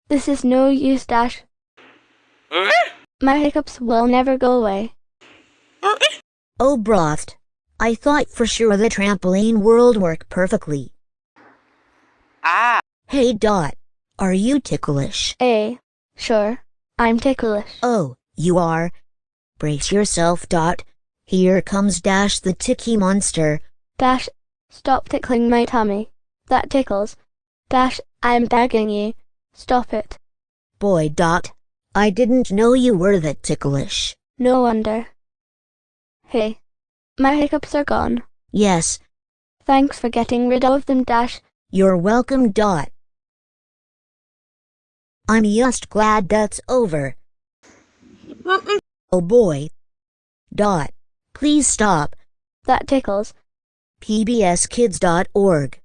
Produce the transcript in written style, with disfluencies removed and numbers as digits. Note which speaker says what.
Speaker 1: This is no use, Dash. My hiccups will never go away.
Speaker 2: Oh, Brost. I thought for sure the trampoline world worked perfectly. Hey, Dot. Are you ticklish?
Speaker 1: Sure. I'm ticklish.
Speaker 2: Oh, you are? Brace yourself, Dot. Here comes Dash the Ticky Monster.
Speaker 1: Dash, stop tickling my tummy. That tickles. Dash, I'm begging you. Stop it.
Speaker 2: Boy, Dot. I didn't know you were that ticklish.
Speaker 1: No wonder. Hey, my hiccups are gone.
Speaker 2: Yes.
Speaker 1: Thanks for getting rid of them, Dash.
Speaker 2: You're welcome, Dot. I'm just glad that's over. Oh boy. Dot, please stop.
Speaker 1: That tickles.
Speaker 2: PBSkids.org